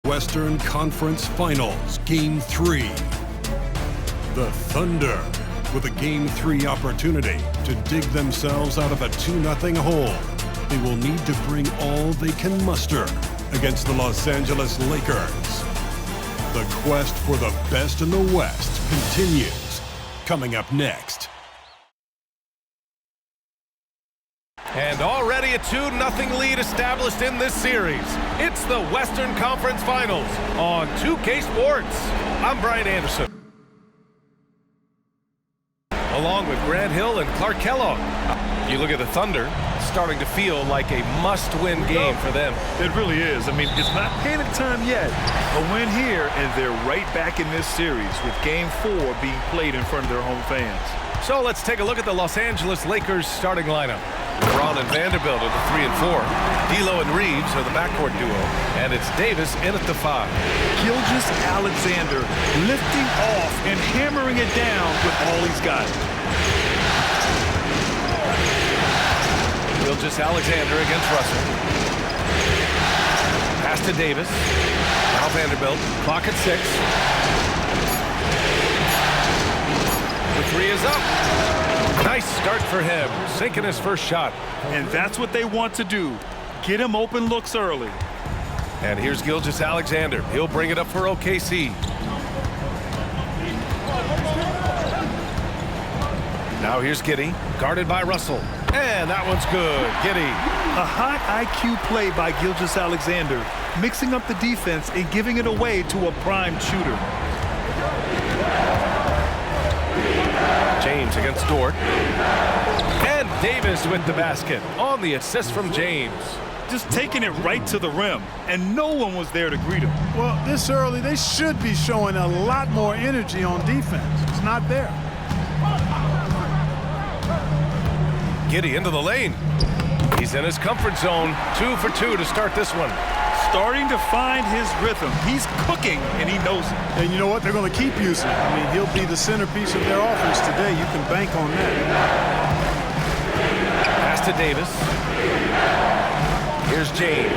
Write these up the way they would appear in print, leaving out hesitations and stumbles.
Western Conference Finals, Game 3. The Thunder, with a Game 3 opportunity to dig themselves out of a 2-0 hole. They will need to bring all they can muster against the Los Angeles Lakers. The quest for the best in the West continues. Coming up next. And already a 2-0 lead established in this series. It's the Western Conference Finals on 2K Sports. I'm Brian Anderson. Along with Grant Hill and Clark Kellogg. You look at the Thunder, it's starting to feel like a must-win game for them. It really is. I mean, it's not panic time yet. A win here, and they're right back in this series with Game 4 being played in front of their home fans. So let's take a look at the Los Angeles Lakers starting lineup. Braun and Vanderbilt are the 3 and 4. D'Lo and Reeves are the backcourt duo. And it's Davis in at the 5. Gilgeous-Alexander lifting off and hammering it down with all he's got. Gilgeous-Alexander against Russell. Pass to Davis. Now Vanderbilt. Clock at 6. The 3 is up. Nice start for him, sinking his first shot. And that's what they want to do. Get him open looks early. And here's Gilgeous-Alexander. He'll bring it up for OKC. Now here's Giddey, guarded by Russell. And that one's good. Giddey. A hot IQ play by Gilgeous-Alexander, mixing up the defense and giving it away to a prime shooter. James against Dort. And Davis with the basket on the assist from James. Just taking it right to the rim, and no one was there to greet him. Well, this early, they should be showing a lot more energy on defense. It's not there. Giddey into the lane. He's in his comfort zone. 2 for 2 to start this one. Starting to find his rhythm. He's cooking, and he knows it. And you know what? They're going to keep using it. I mean, he'll be the centerpiece of their offense today. You can bank on that. Pass to Davis. Here's James.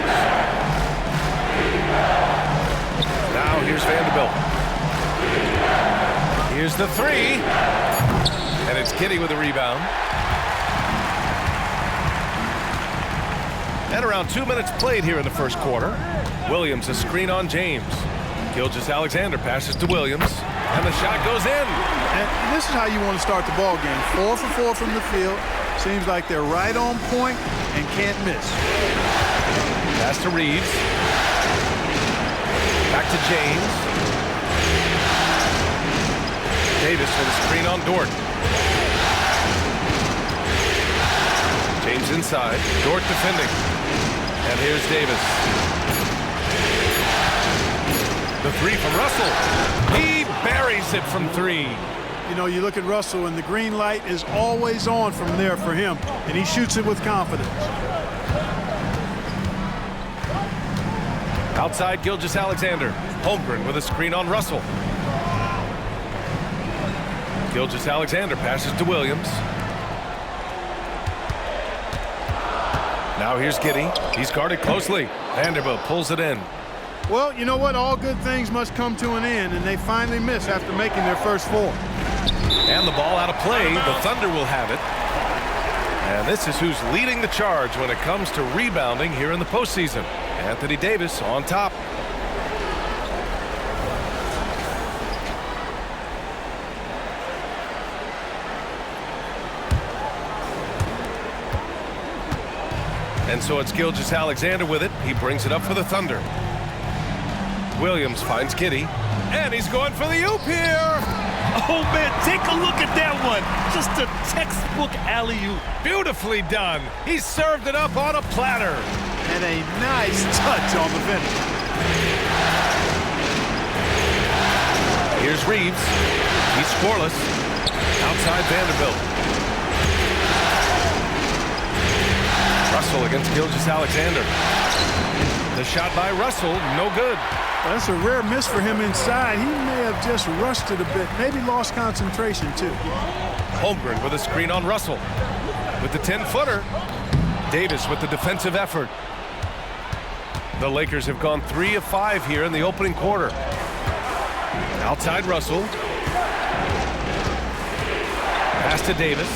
Now here's Vanderbilt. Here's the 3. And it's Giddey with a rebound. And around 2 minutes played here in the first quarter. Williams a screen on James. Gilgeous-Alexander passes to Williams. And the shot goes in. And this is how you want to start the ball game. 4 for 4 from the field. Seems like they're right on point and can't miss. Pass to Reeves. Back to James. Davis with a screen on Dort. James inside. Dort defending. And here's Davis. The 3 from Russell. He buries it from 3. You know, you look at Russell, and the green light is always on from there for him, and he shoots it with confidence. Outside Gilgeous-Alexander. Holmgren with a screen on Russell. Gilgeous-Alexander passes to Williams. Now here's Giddey. He's guarded closely. Vanderbilt pulls it in. Well, you know what? All good things must come to an end, and they finally miss after making their first 4. And the ball out of play. The Thunder will have it. And this is who's leading the charge when it comes to rebounding here in the postseason. Anthony Davis on top. And so it's Gilgeous-Alexander with it. He brings it up for the Thunder. Williams finds Giddey. And he's going for the oop here. Oh, man, take a look at that one. Just a textbook alley-oop. Beautifully done. He served it up on a platter. And a nice touch on the finish. Here's Reeves. He's scoreless. Outside Vanderbilt. Russell against Gilgeous-Alexander. The shot by Russell, no good. That's a rare miss for him inside. He may have just rushed it a bit, maybe lost concentration too. Holmgren with a screen on Russell. With the 10-footer, Davis with the defensive effort. The Lakers have gone 3 of 5 here in the opening quarter. Outside Russell. Pass to Davis.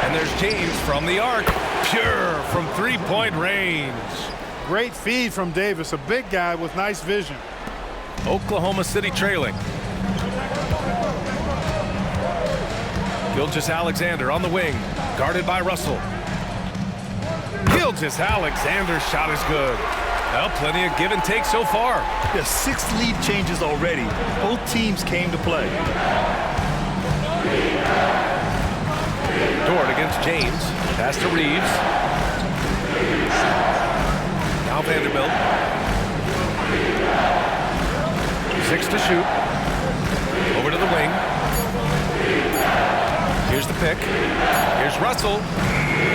And there's James from the arc. Pure from three-point range. Great feed from Davis, a big guy with nice vision. Oklahoma City trailing. Gilgeous-Alexander on the wing, guarded by Russell. Gilgeous-Alexander's shot is good. Well, plenty of give and take so far. There's 6 lead changes already. Both teams came to play. Dort against James. Pass to Reeves. Now Vanderbilt. 6 to shoot. Over to the wing. Here's the pick. Here's Russell.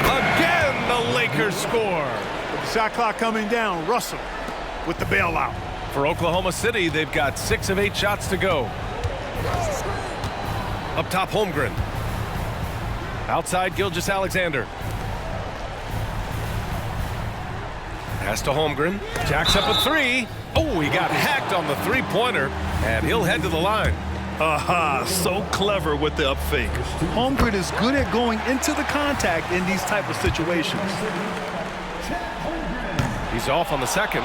Again, the Lakers score. With the shot clock coming down, Russell with the bailout. For Oklahoma City, they've got 6 of 8 shots to go. Up top, Holmgren. Outside, Gilgeous-Alexander. Pass to Holmgren. Jacks up a 3. Oh, he got hacked on the three-pointer, and he'll head to the line. Aha, so clever with the up fake. Holmgren is good at going into the contact in these type of situations. He's off on the second.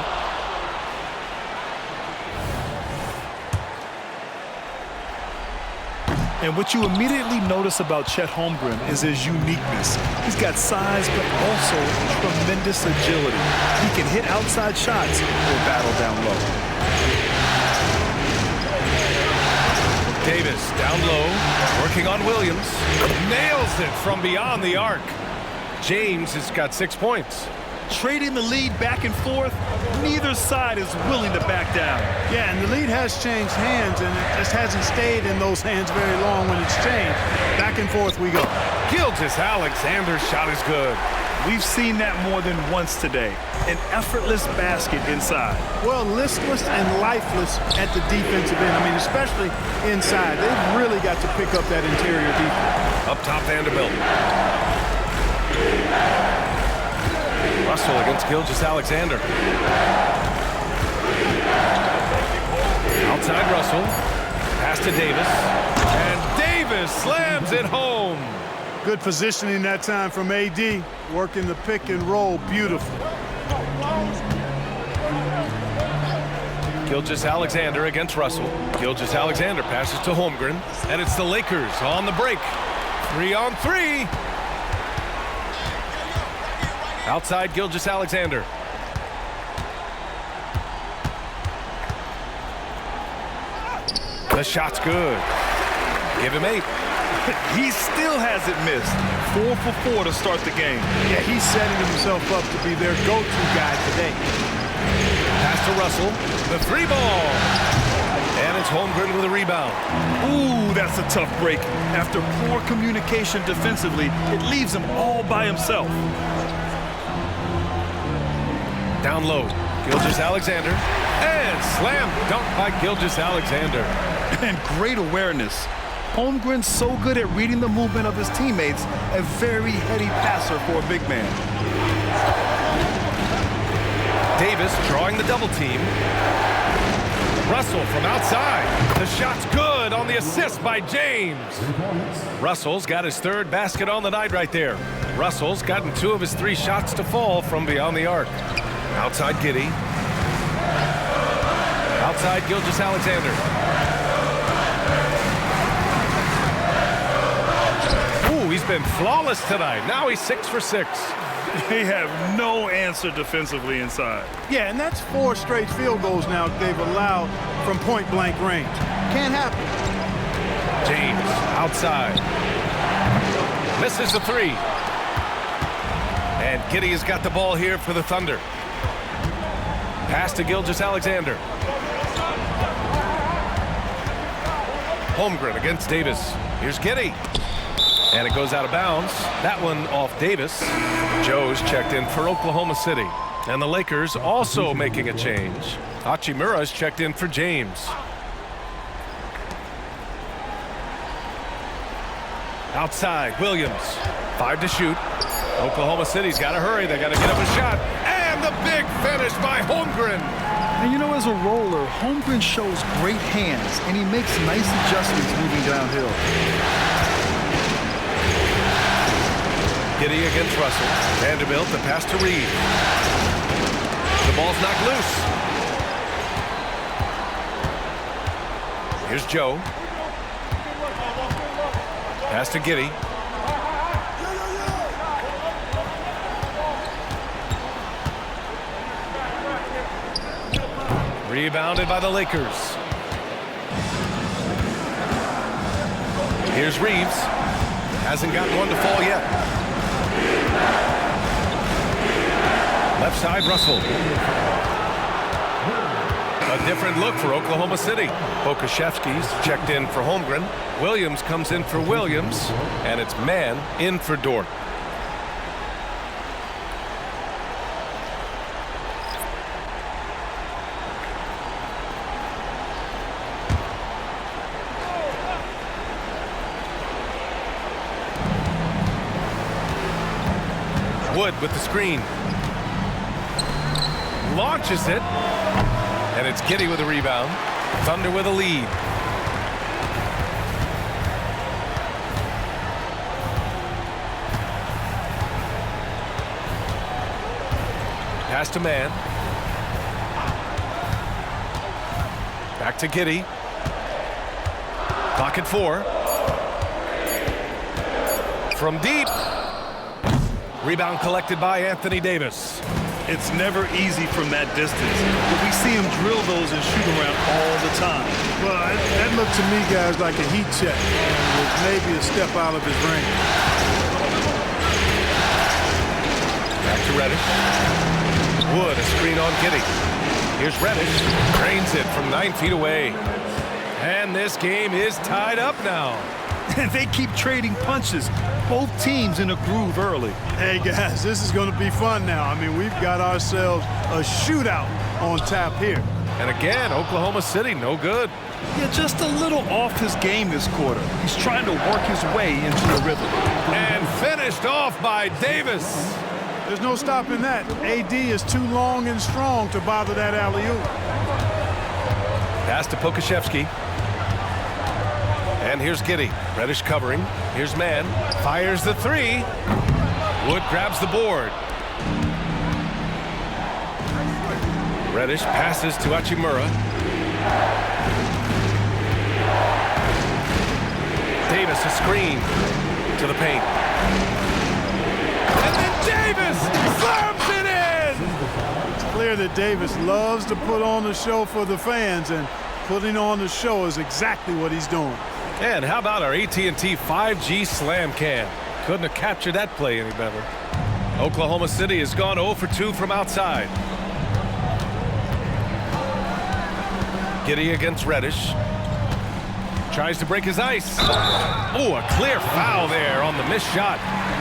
And what you immediately notice about Chet Holmgren is his uniqueness. He's got size, but also tremendous agility. He can hit outside shots or battle down low. Davis down low, working on Williams. Nails it from beyond the arc. James has got 6 points. Trading the lead back and forth, neither side is willing to back down. Yeah, and the lead has changed hands, and it just hasn't stayed in those hands very long when it's changed. Back and forth we go. Gilgeous-Alexander's shot is good. We've seen that more than once today. An effortless basket inside. Well, listless and lifeless at the defensive end. I mean, especially inside. They've really got to pick up that interior defense. Up top, Vanderbilt. Russell against Gilgeous-Alexander. Outside Russell. Pass to Davis. And Davis slams it home. Good positioning that time from AD. Working the pick and roll. Beautiful. Gilgeous-Alexander against Russell. Gilgeous-Alexander passes to Holmgren. And it's the Lakers on the break. 3-on-3. Outside Gilgeous-Alexander. The shot's good. Give him 8. He still hasn't missed. 4 for 4 to start the game. Yeah, he's setting himself up to be their go-to guy today. Pass to Russell. The 3-ball. And it's Holmgren with a rebound. Ooh, that's a tough break. After poor communication defensively, it leaves him all by himself. Down low, Gilgeous-Alexander, and slam dunk by Gilgeous-Alexander. And great awareness. Holmgren's so good at reading the movement of his teammates, a very heady passer for a big man. Davis drawing the double team. Russell from outside. The shot's good on the assist by James. Russell's got his 3rd basket on the night right there. Russell's gotten 2 of his 3 shots to fall from beyond the arc. Outside Giddey. Outside Gilgeous-Alexander. Ooh, he's been flawless tonight. Now he's 6 for 6. They have no answer defensively inside. Yeah, and that's 4 straight field goals now they've allowed from point-blank range. Can't happen. James outside. Misses the 3. And Giddey has got the ball here for the Thunder. Pass to Gilgeous-Alexander. Holmgren against Davis. Here's Giddey. And it goes out of bounds. That one off Davis. Joe's checked in for Oklahoma City. And the Lakers also making a change. Hachimura's checked in for James. Outside, Williams. 5 to shoot. Oklahoma City's got to hurry. They got to get up a shot. And the big finish by Holmgren. And you know, as a roller, Holmgren shows great hands, and he makes nice adjustments moving downhill. Giddey against Russell. Vanderbilt, the pass to Reed. The ball's knocked loose. Here's Joe. Pass to Giddey. Rebounded by the Lakers. Here's Reeves. Hasn't gotten one to fall yet. Left side, Russell. A different look for Oklahoma City. Pokusevski's checked in for Holmgren. Williams comes in for Williams. And it's man in for Dort. Wood with the screen. Launches it. And it's Giddey with a rebound. Thunder with a lead. Pass to man. Back to Giddey. Clock at 4. From deep. Rebound collected by Anthony Davis. It's never easy from that distance, but we see him drill those and shoot around all the time. Well, that looked to me, guys, like a heat check with maybe a step out of his range. Back to Reddish. Wood, a screen on Giddey. Here's Reddish. Drains it from 9 feet away. And this game is tied up now. And they keep trading punches. Both teams in a groove early. Hey, guys, this is going to be fun now. I mean, we've got ourselves a shootout on tap here. And again, Oklahoma City, no good. Yeah, just a little off his game this quarter. He's trying to work his way into the rhythm. And finished off by Davis. There's no stopping that. AD is too long and strong to bother that alley-oop. Pass to Pokusevski. And here's Giddey. Reddish covering. Here's man. Fires the 3. Wood grabs the board. Reddish passes to Hachimura. Davis a screen to the paint. And then Davis slams it in! It's clear that Davis loves to put on the show for the fans, and putting on the show is exactly what he's doing. And how about our AT&T 5G Slam Cam? Couldn't have captured that play any better. Oklahoma City has gone 0 for 2 from outside. Giddey against Reddish. Tries to break his ice. Oh, a clear foul there on the missed shot.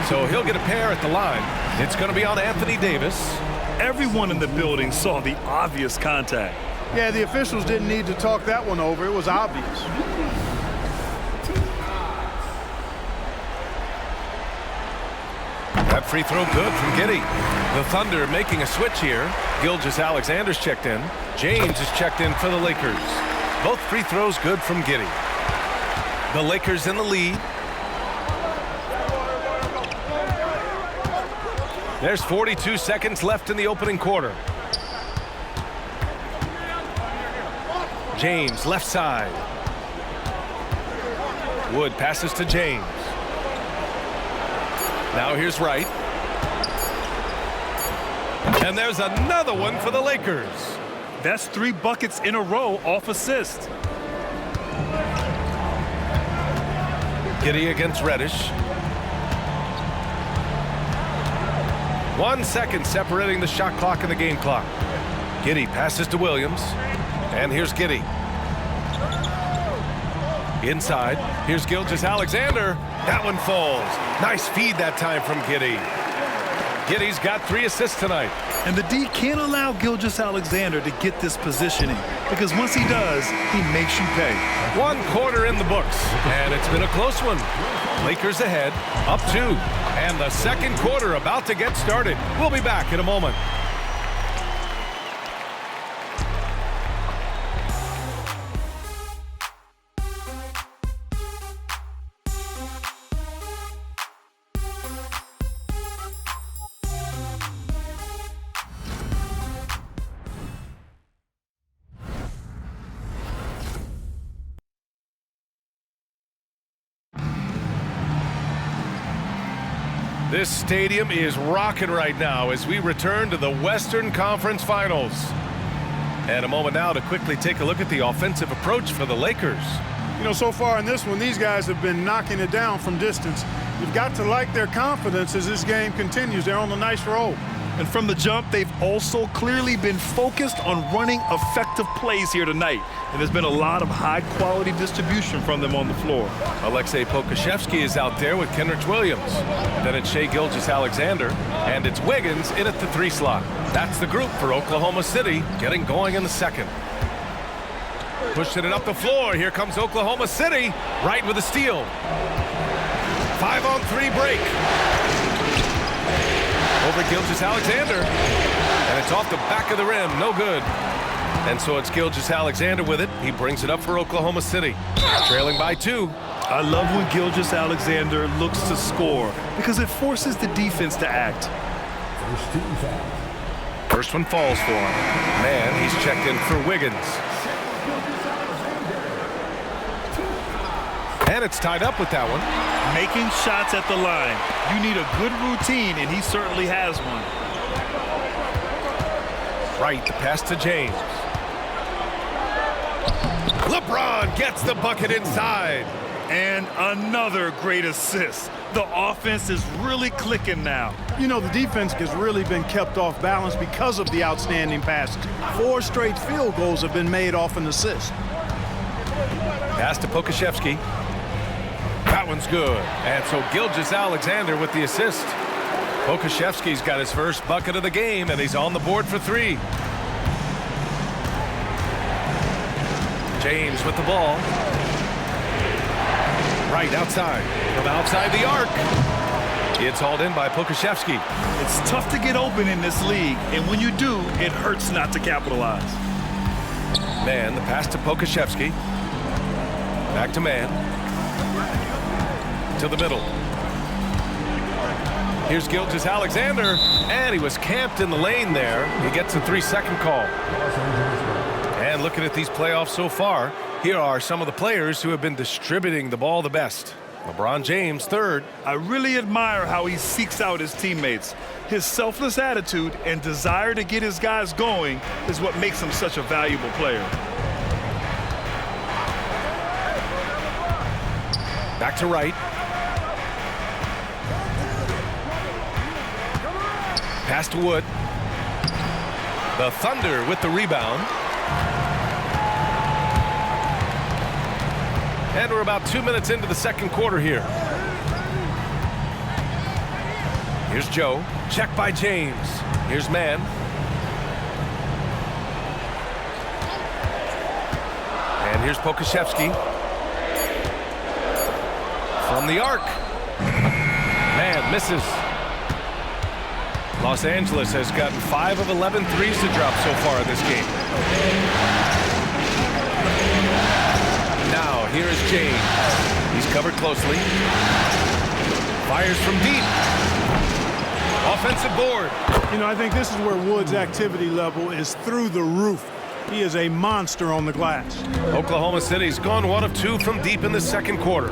So he'll get a pair at the line. It's going to be on Anthony Davis. Everyone in the building saw the obvious contact. Yeah, the officials didn't need to talk that one over. It was obvious. That free throw good from Giddey. The Thunder making a switch here. Gilgeous-Alexander's checked in. James is checked in for the Lakers. Both free throws good from Giddey. The Lakers in the lead. There's 42 seconds left in the opening quarter. James, left side. Wood passes to James. Now here's Wright. And there's another one for the Lakers. That's 3 buckets in a row off assist. Giddey against Reddish. 1 second separating the shot clock and the game clock. Giddey passes to Williams. And here's Giddey. Inside. Here's Gilgeous-Alexander. That one falls. Nice feed that time from Giddey. Giddey's got 3 assists tonight. And the D can't allow Gilgeous-Alexander to get this positioning, because once he does, he makes you pay. 1 quarter in the books, and it's been a close one. Lakers ahead, up 2, and the second quarter about to get started. We'll be back in a moment. This stadium is rocking right now as we return to the Western Conference Finals. And a moment now to quickly take a look at the offensive approach for the Lakers. You know, so far in this one, these guys have been knocking it down from distance. You've got to like their confidence as this game continues. They're on a nice roll. And from the jump, they've also clearly been focused on running effective plays here tonight. And there's been a lot of high-quality distribution from them on the floor. Aleksej Pokusevski is out there with Kenrich Williams. Then it's Shai Gilgeous-Alexander, and it's Wiggins in at the 3 slot. That's the group for Oklahoma City, getting going in the second. Pushing it up the floor. Here comes Oklahoma City, right with a steal. 5-on-3 break. Over Gilgeous-Alexander, and it's off the back of the rim, no good. And so it's Gilgeous-Alexander with it. He brings it up for Oklahoma City, trailing by 2. I love when Gilgeous-Alexander looks to score because it forces the defense to act. First one falls for him. Man, he's checked in for Wiggins. And it's tied up with that one. Making shots at the line. You need a good routine, and he certainly has one. Right, the pass to James. LeBron gets the bucket inside. And another great assist. The offense is really clicking now. You know, the defense has really been kept off balance because of the outstanding passes. 4 straight field goals have been made off an assist. Pass to Pokusevski. That one's good. And so Gilgeous-Alexander with the assist. Pokusevski's got his first bucket of the game, and he's on the board for 3. James with the ball. Right outside. From outside the arc. It's hauled in by Pokusevski. It's tough to get open in this league, and when you do, it hurts not to capitalize. Man, the pass to Pokusevski. Back to man. To the middle. Here's Gilgeous-Alexander, and he was camped in the lane there. He gets a 3-second call. And looking at these playoffs so far, here are some of the players who have been distributing the ball the best. LeBron James, 3rd. I really admire how he seeks out his teammates. His selfless attitude and desire to get his guys going is what makes him such a valuable player. Back to right. Pass to Wood. The Thunder with the rebound. And we're about 2 minutes into the second quarter here. Here's Joe. Check by James. Here's Man. And here's Pokusevski. From the arc. Man misses. Los Angeles has gotten 5 of 11 threes to drop so far in this game. Now, here is James. He's covered closely. Fires from deep. Offensive board. You know, I think this is where Wood's activity level is through the roof. He is a monster on the glass. Oklahoma City's gone 1 of 2 from deep in the second quarter.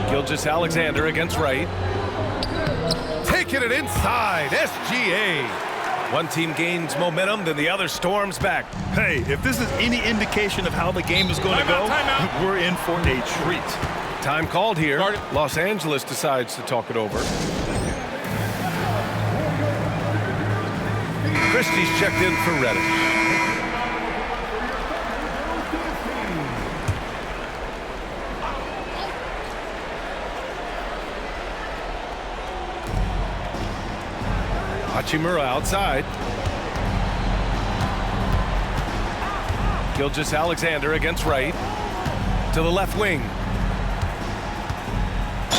Gilgeous-Alexander against right. Taking it inside, SGA. One team gains momentum, then the other storms back. Hey, if this is any indication of how the game is going to go, we're in for a treat. Time called here. Los Angeles decides to talk it over. Christie's checked in for Reddish. Hachimura outside. Gilgeous-Alexander against Wright. To the left wing.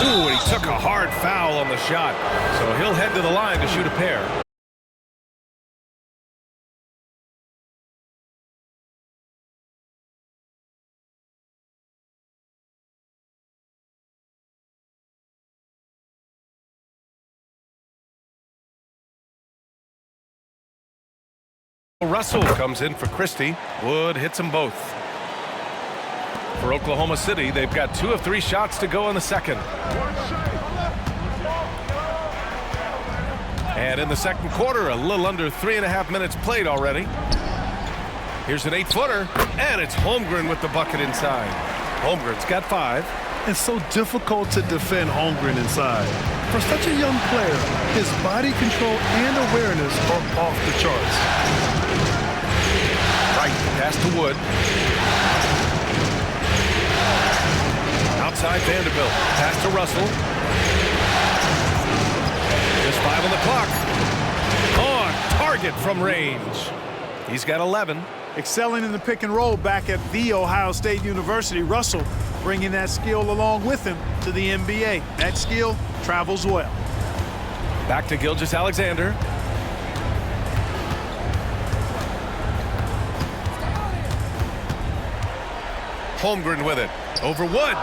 Ooh, and he took a hard foul on the shot. So he'll head to the line to shoot a pair. Russell comes in for Christie. Wood hits them both. For Oklahoma City, they've got 2 of 3 shots to go in the second. And in the second quarter, a little under 3.5 minutes played already. Here's an 8-footer, and it's Holmgren with the bucket inside. Holmgren's got 5. It's so difficult to defend Holmgren inside. For such a young player, his body control and awareness are off the charts. Right, pass to Wood. Outside Vanderbilt, pass to Russell. Just 5 on the clock. On target from range. He's got 11. Excelling in the pick and roll back at The Ohio State University. Russell bringing that skill along with him to the NBA. That skill travels well. Back to Gilgeous-Alexander. Holmgren with it. Over Wood.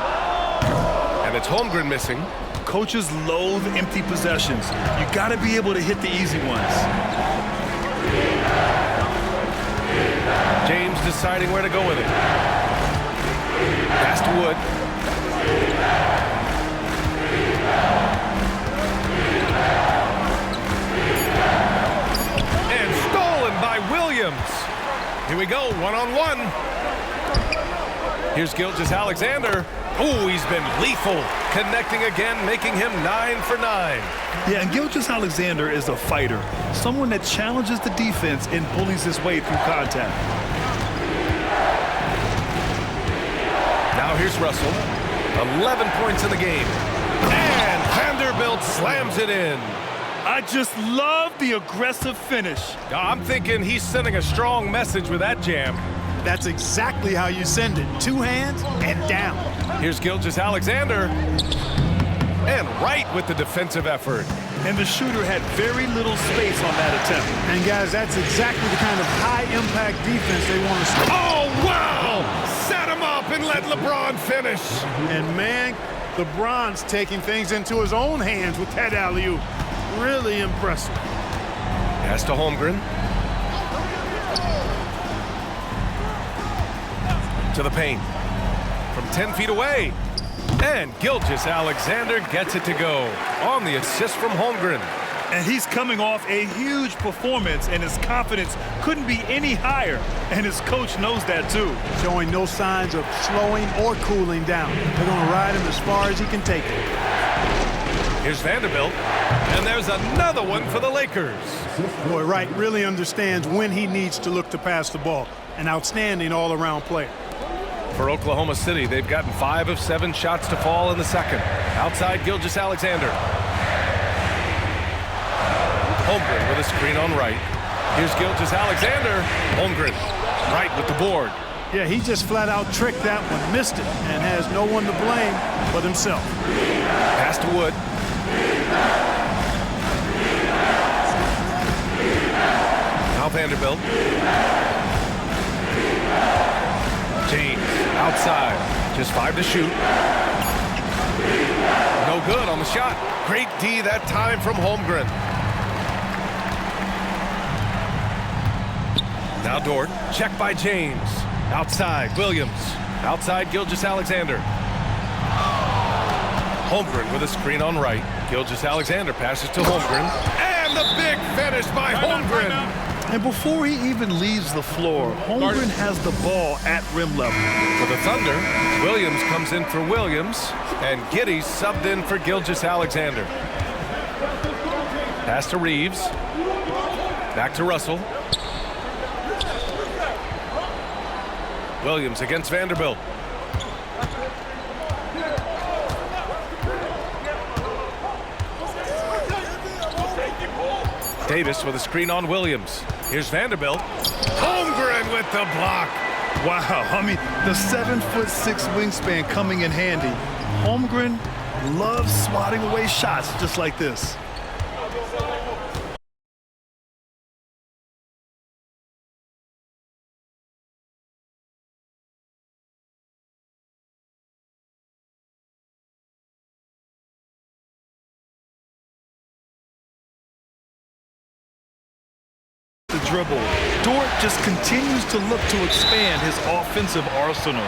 And it's Holmgren missing. Coaches loathe empty possessions. You got to be able to hit the easy ones. James deciding where to go with it. Pass to Wood. And stolen by Williams. Here we go, 1-on-1. Here's Gilgeous-Alexander. Oh, he's been lethal. Connecting again, making him 9 for 9. Yeah, and Gilgeous-Alexander is a fighter. Someone that challenges the defense and bullies his way through contact. Now here's Russell. 11 points in the game. And Vanderbilt slams it in. I just love the aggressive finish. I'm thinking he's sending a strong message with that jam. That's exactly how you send it. 2 hands and down. Here's Gilgeous-Alexander. And Wright with the defensive effort. And the shooter had very little space on that attempt. And guys, that's exactly the kind of high-impact defense they want to see. Oh, wow! Set him up and let LeBron finish. And man, LeBron's taking things into his own hands with that alley-oop. Really impressive. Pass to Holmgren. To the paint. From 10 feet away. And Gilgeous-Alexander gets it to go on the assist from Holmgren. And he's coming off a huge performance, and his confidence couldn't be any higher. And his coach knows that too. Showing no signs of slowing or cooling down. They're going to ride him as far as he can take it. Here's Vanderbilt. And there's another one for the Lakers. Boy, Wright really understands when he needs to look to pass the ball. An outstanding all-around player. For Oklahoma City, they've gotten 5 of 7 shots to fall in the second. Outside Gilgeous-Alexander. Holmgren with a screen on Wright. Here's Gilgeous-Alexander. Holmgren, Wright with the board. Yeah, he just flat out tricked that one, missed it, and has no one to blame but himself. Pass to Wood. Now Vanderbilt. James outside, just 5 to shoot. No good on the shot. Great D that time from Holmgren. Now Dort, check by James. Outside, Williams. Outside, Gilgeous-Alexander. Holmgren with a screen on Wright. Gilgeous-Alexander passes to Holmgren. And the big finish by Holmgren. And before he even leaves the floor, Holmgren has the ball at rim level. For the Thunder, Williams comes in for Williams, and Giddey subbed in for Gilgeous-Alexander. Pass to Reeves. Back to Russell. Williams against Vanderbilt. Davis with a screen on Williams. Here's Vanderbilt. Holmgren with the block. Wow, I mean, the 7'6" wingspan coming in handy. Holmgren loves swatting away shots just like this. The dribble. Dort just continues to look to expand his offensive arsenal.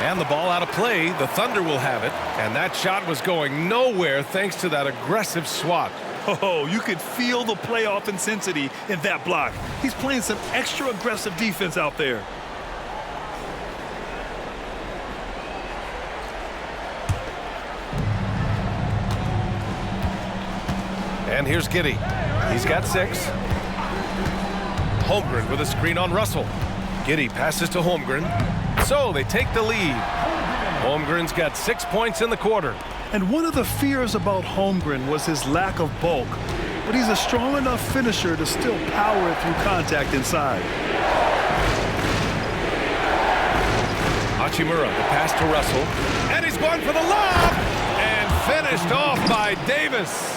And the ball out of play. The Thunder will have it. And that shot was going nowhere thanks to that aggressive swat. Oh, you could feel the playoff intensity in that block. He's playing some extra aggressive defense out there. And here's Giddey. He's got 6. Holmgren with a screen on Russell. Giddey passes to Holmgren. So they take the lead. Holmgren's got 6 points in the quarter. And one of the fears about Holmgren was his lack of bulk. But he's a strong enough finisher to still power it through contact inside. Hachimura, the pass to Russell. And he's going for the lob! And finished off by Davis.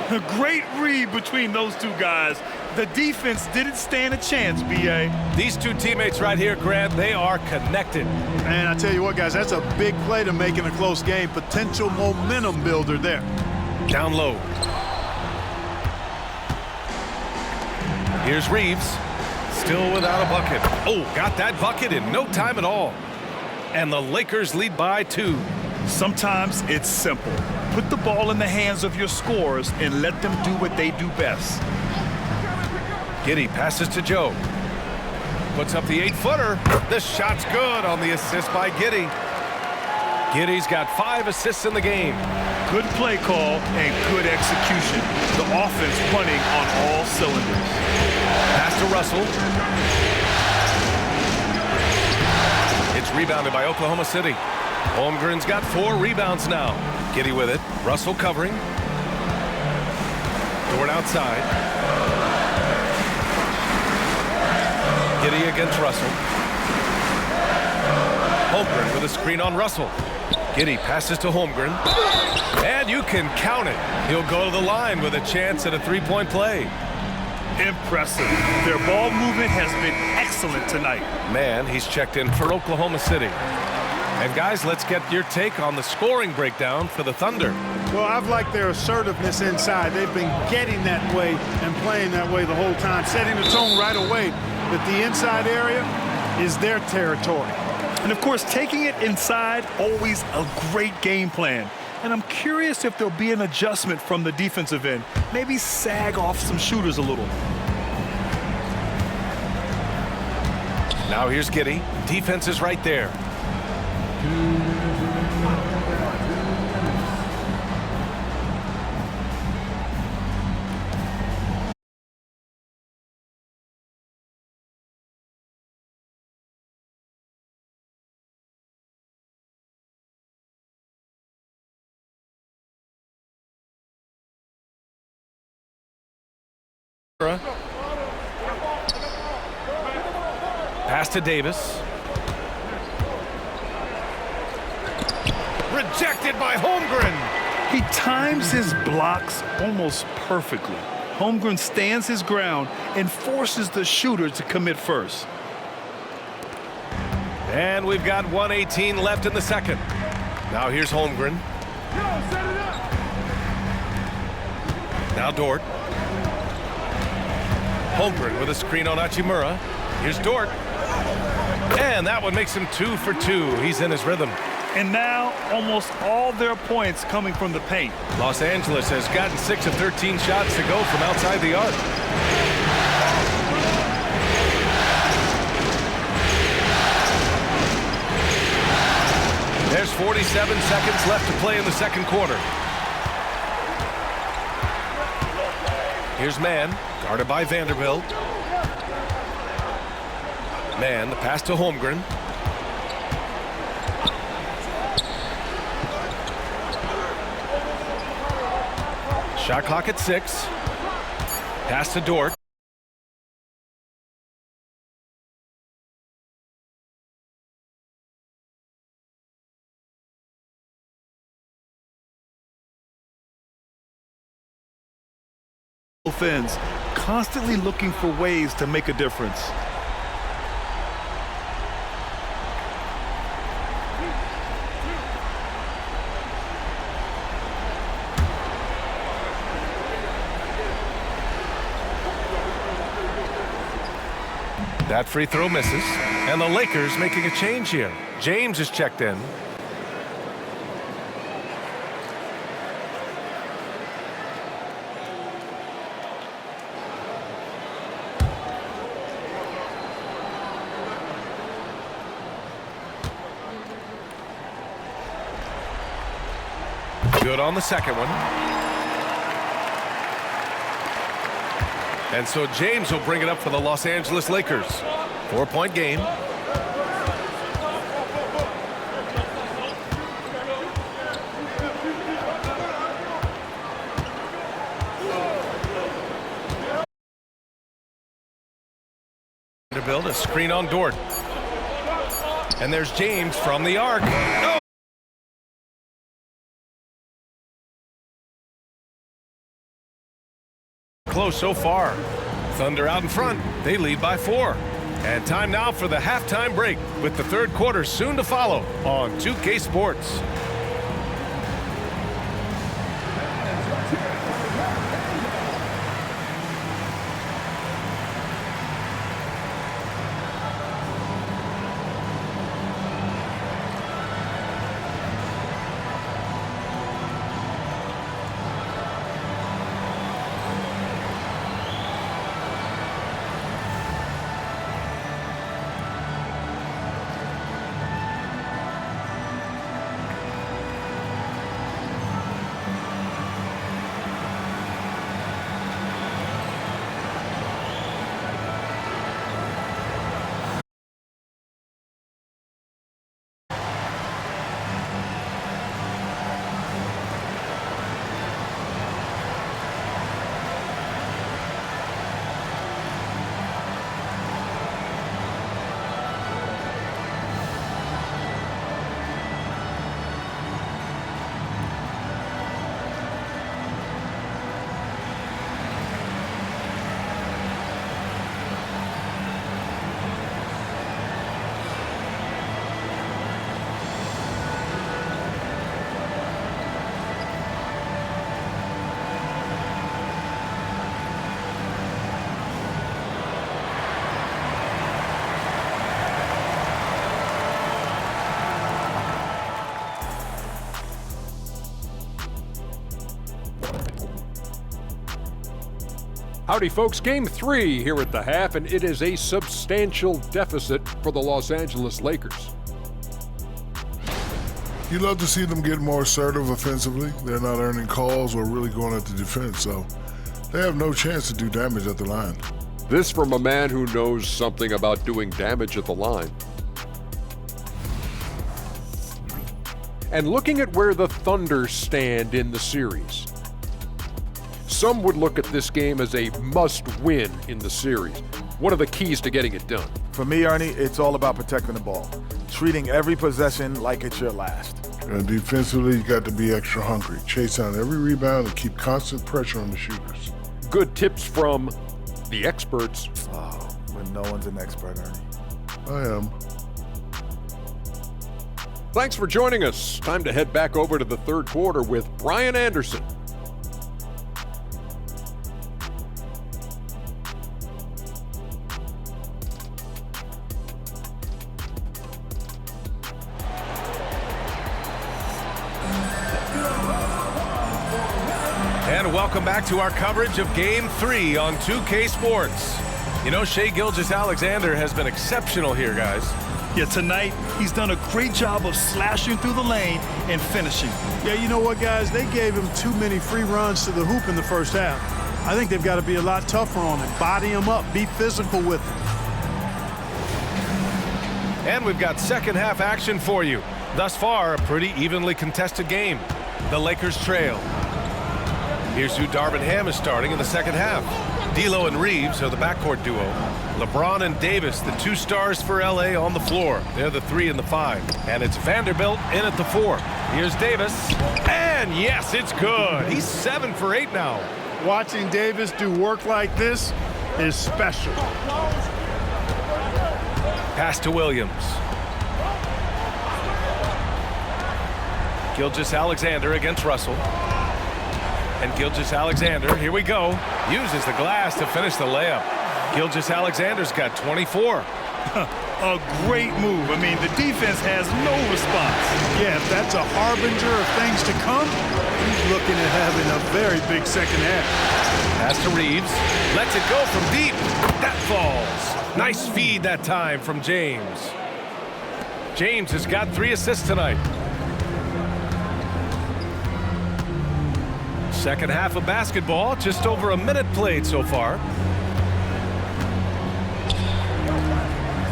A great read between those two guys. The defense didn't stand a chance, B.A. These two teammates right here, Grant, they are connected. Man, I tell you what, guys, that's a big play to make in a close game. Potential momentum builder there. Down low. Here's Reeves. Still without a bucket. Oh, got that bucket in no time at all. And the Lakers lead by 2. Sometimes it's simple. Put the ball in the hands of your scorers and let them do what they do best. Giddey passes to Joe. Puts up the 8-footer. The shot's good on the assist by Giddey. Giddey's got 5 assists in the game. Good play call and good execution. The offense running on all cylinders. Pass to Russell. It's rebounded by Oklahoma City. Holmgren's got 4 rebounds now. Giddey with it. Russell covering. Dort outside. Giddey against Russell. Holmgren with a screen on Russell. Giddey passes to Holmgren. And you can count it. He'll go to the line with a chance at a 3-point play. Impressive. Their ball movement has been excellent tonight. Man, he's checked in for Oklahoma City. And guys, let's get your take on the scoring breakdown for the Thunder. Well, I've liked their assertiveness inside. They've been getting that way and playing that way the whole time, setting the tone right away that the inside area is their territory. And, of course, taking it inside, always a great game plan. And I'm curious if there'll be an adjustment from the defensive end. Maybe sag off some shooters a little. Now here's Giddey. Defense is right there. Pass to Davis. Rejected by Holmgren. He times his blocks almost perfectly. Holmgren stands his ground and forces the shooter to commit first. And we've got 1:18 left in the second. Now here's Holmgren. Now Dort. Holmgren with a screen on Hachimura. Here's Dort. And that one makes him 2 for 2. He's in his rhythm. And now almost all their points coming from the paint. Los Angeles has gotten 6 of 13 shots to go from outside the arc. There's 47 seconds left to play in the second quarter. Here's Mann, guarded by Vanderbilt. Mann, the pass to Holmgren. Shot clock at 6. Pass to Dort. Ends, constantly looking for ways to make a difference. That free throw misses, and the Lakers making a change here. James is checked in. Good on the second one. And so James will bring it up for the Los Angeles Lakers. 4-point game. To build a screen on Dort. And there's James from the arc. Oh! Close so far. Thunder out in front. They lead by 4. And time now for the halftime break, with the third quarter soon to follow on 2K Sports. Howdy, folks. Game 3 here at the half, and it is a substantial deficit for the Los Angeles Lakers. You love to see them get more assertive offensively. They're not earning calls or really going at the defense, so they have no chance to do damage at the line. This from a man who knows something about doing damage at the line. And looking at where the Thunder stand in the series, some would look at this game as a must-win in the series. What are the keys to getting it done? For me, Ernie, it's all about protecting the ball. Treating every possession like it's your last. And defensively, you got to be extra hungry. Chase down every rebound and keep constant pressure on the shooters. Good tips from the experts. Oh, when no one's an expert, Ernie. I am. Thanks for joining us. Time to head back over to the third quarter with Brian Anderson. And welcome back to our coverage of Game 3 on 2K Sports. You know, Shai Gilgeous-Alexander has been exceptional here, guys. Yeah, tonight he's done a great job of slashing through the lane and finishing. Yeah, you know what, guys? They gave him too many free runs to the hoop in the first half. I think they've got to be a lot tougher on him. Body him up. Be physical with him. And we've got second half action for you. Thus far, a pretty evenly contested game. The Lakers trail. Here's who Darvin Ham is starting in the second half. D'Lo and Reeves are the backcourt duo. LeBron and Davis, the 2 stars for LA, on the floor. They're the 3 and the 5. And it's Vanderbilt in at the 4. Here's Davis. And yes, it's good. He's 7 for 8 now. Watching Davis do work like this is special. Pass to Williams. Gilgeous-Alexander against Russell. And Gilgeous-Alexander, here we go, uses the glass to finish the layup. Gilgeous-Alexander's got 24. A great move. I mean, the defense has no response. Yeah, if that's a harbinger of things to come, he's looking at having a very big second half. Pass to Reeves. Lets it go from deep. That falls. Nice feed that time from James. James has got 3 assists tonight. Second half of basketball, just over a minute played so far.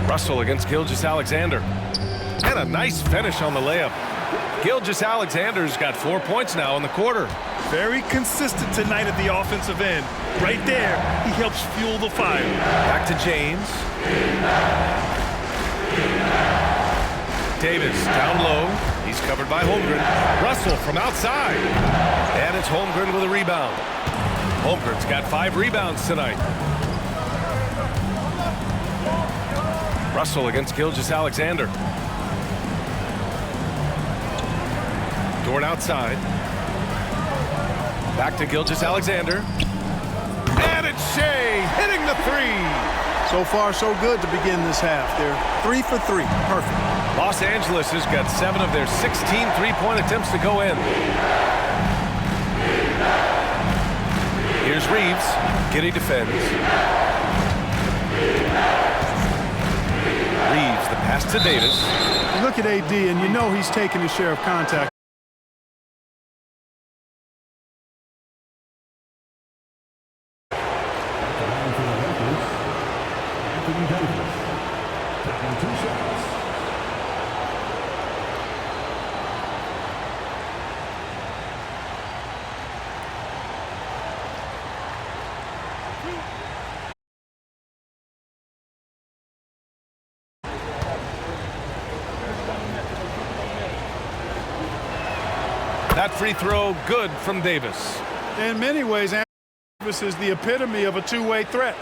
Russell against Gilgeous-Alexander. And a nice finish on the layup. Gilgeous-Alexander's got 4 points now in the quarter. Very consistent tonight at the offensive end. Right there, he helps fuel the fire. Back to James. Davis down low. He's covered by Holmgren. Russell from outside. And it's Holmgren with a rebound. Holmgren's got 5 rebounds tonight. Russell against Gilgeous-Alexander. Dort outside. Back to Gilgeous-Alexander. And it's Shea hitting the 3. So far, so good to begin this half. They're 3 for 3. Perfect. Los Angeles has got 7 of their 16 three-point attempts to go in. Here's Reeves. Giddey defends. Reeves, the pass to Davis. You look at AD, and you know he's taking his share of contact. That free throw good from Davis. In many ways, Davis is the epitome of a two-way threat.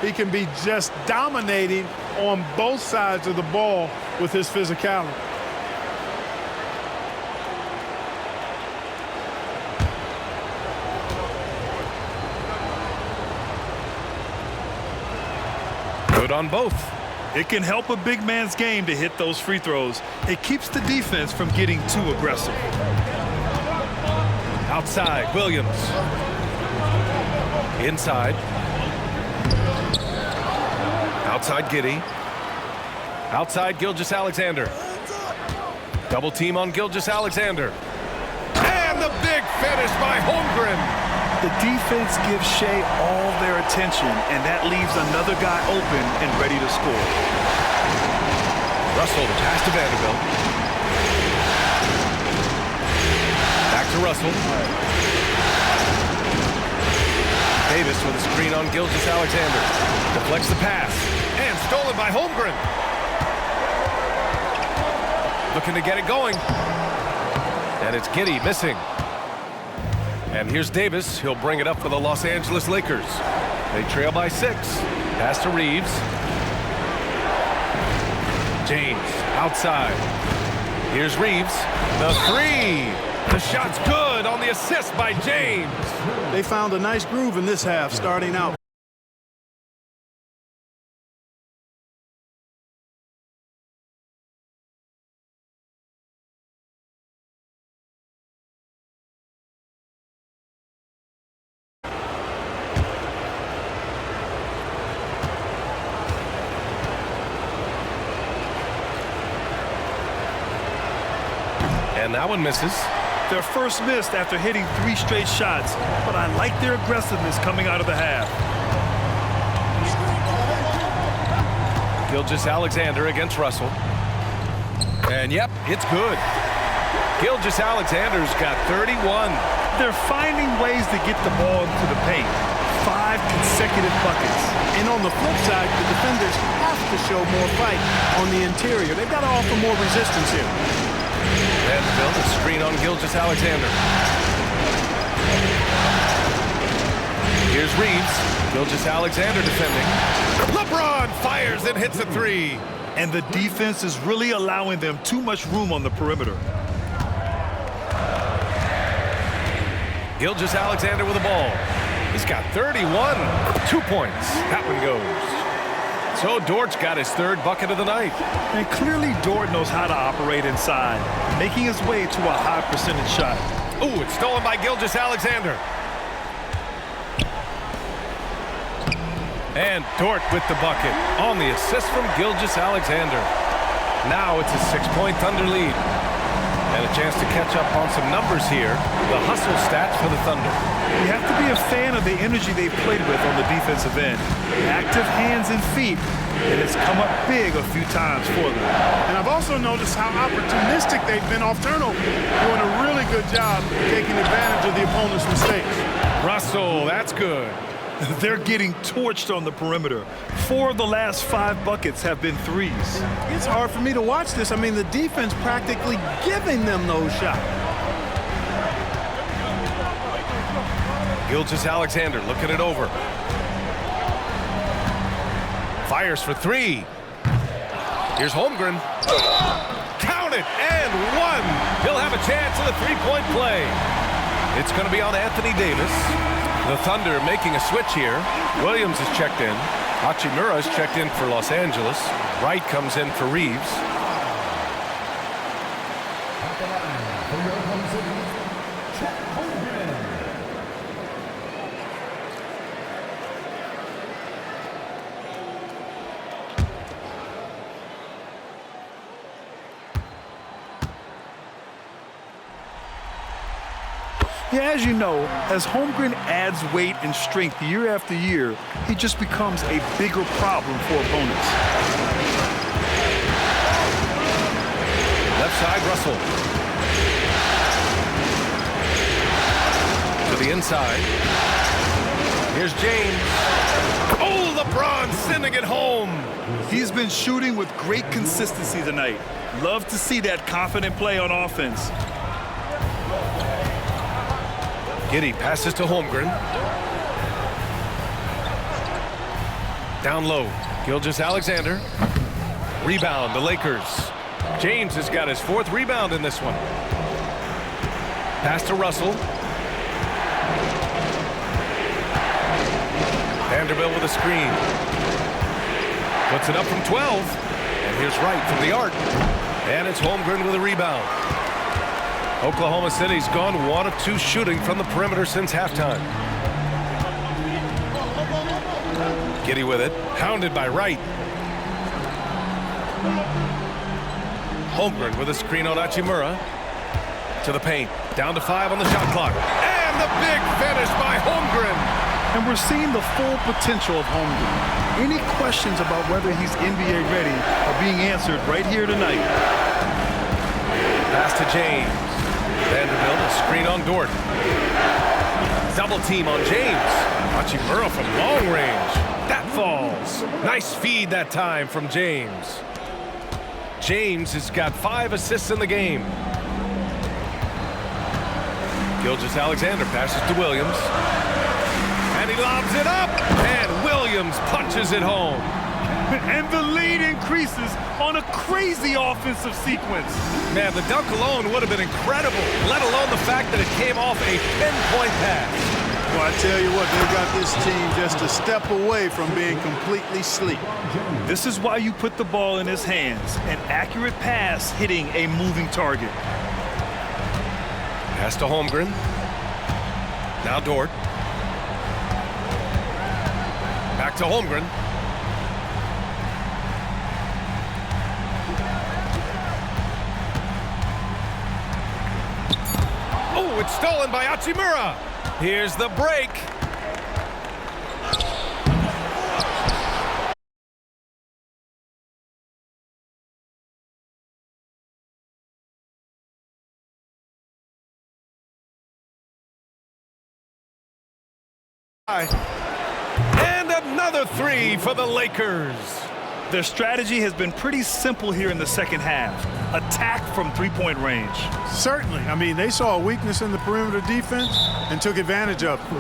He can be just dominating on both sides of the ball with his physicality. Good on both. It can help a big man's game to hit those free throws. It keeps the defense from getting too aggressive. Outside, Williams. Inside. Outside, Giddey. Outside, Gilgeous-Alexander. Double team on Gilgeous-Alexander. And the big finish by Holmgren. The defense gives Shea all their attention, and that leaves another guy open and ready to score. Russell, the pass to Vanderbilt. Back to Russell. Davis with a screen on Gilgeous-Alexander. Deflects the pass. And stolen by Holmgren. Looking to get it going. And it's Giddey missing. And here's Davis. He'll bring it up for the Los Angeles Lakers. They trail by 6. Pass to Reeves. James outside. Here's Reeves. The 3. The shot's good on the assist by James. They found a nice groove in this half starting out. And that one misses. Their first missed after hitting 3 straight shots, but I like their aggressiveness coming out of the half. Gilgeous-Alexander against Russell. And yep, it's good. Gilgeous-Alexander's got 31. They're finding ways to get the ball into the paint. 5 consecutive buckets. And on the flip side, the defenders have to show more fight on the interior. They've got to offer more resistance here. Vanderbilt, a screen on Gilgeous-Alexander. Here's Reeves. Gilgeous-Alexander defending. LeBron fires and hits a three. And the defense is really allowing them too much room on the perimeter. Gilgeous-Alexander with the ball. He's got 31. 2 points. That one goes. So Dort's got his third bucket of the night. And clearly Dort knows how to operate inside, making his way to a high percentage shot. Ooh, it's stolen by Gilgeous-Alexander. And Dort with the bucket on the assist from Gilgeous-Alexander. Now it's a 6-point Thunder lead. And a chance to catch up on some numbers here. The hustle stats for the Thunder. You have to be a fan of the energy they've played with on the defensive end. Active hands and feet, and it's come up big a few times for them. And I've also noticed how opportunistic they've been off turnover, doing a really good job taking advantage of the opponent's mistakes. Russell, that's good. They're getting torched on the perimeter. 4 of the last 5 buckets have been threes. It's hard for me to watch this. I mean, the defense practically giving them those shots. Gilgeous-Alexander looking it over. Fires for three. Here's Holmgren. Count it, and one. He'll have a chance at a three-point play. It's going to be on Anthony Davis. The Thunder making a switch here. Williams is checked in. Hachimura is checked in for Los Angeles. Wright comes in for Reeves. Yeah, as you know, as Holmgren adds weight and strength year after year, he just becomes a bigger problem for opponents. Left side, Russell. To the inside. Here's James. Oh, LeBron sending it home. He's been shooting with great consistency tonight. Love to see that confident play on offense. Giddey passes to Holmgren. Down low, Gilgeous-Alexander. Rebound, the Lakers. James has got his 4th rebound in this one. Pass to Russell. Vanderbilt with a screen. Puts it up from 12. And here's Wright from the arc. And it's Holmgren with a rebound. Oklahoma City's gone 1 of 2 shooting from the perimeter since halftime. Giddey with it, hounded by Wright. Holmgren with a screen on Hachimura. To the paint, down to 5 on the shot clock. And the big finish by Holmgren. And we're seeing the full potential of Holmgren. Any questions about whether he's NBA ready are being answered right here tonight. Pass to James. Vanderbilt, a screen on Dort. Double team on James. Hachimura from long range. That falls. Nice feed that time from James. James has got 5 assists in the game. Gilgeous-Alexander passes to Williams. And he lobs it up. And Williams punches it home. And the lead increases on a crazy offensive sequence. Man, the dunk alone would have been incredible, let alone the fact that it came off a pinpoint pass. Well, I tell you what, they got this team just a step away from being completely asleep. This is why you put the ball in his hands. An accurate pass hitting a moving target. Pass to Holmgren. Now Dort. Back to Holmgren. Oh, it's stolen by Hachimura. Here's the break. another three for the Lakers. Their strategy has been pretty simple here in the second half. Attack from three-point range. Certainly. I mean, they saw a weakness in the perimeter defense and took advantage of it.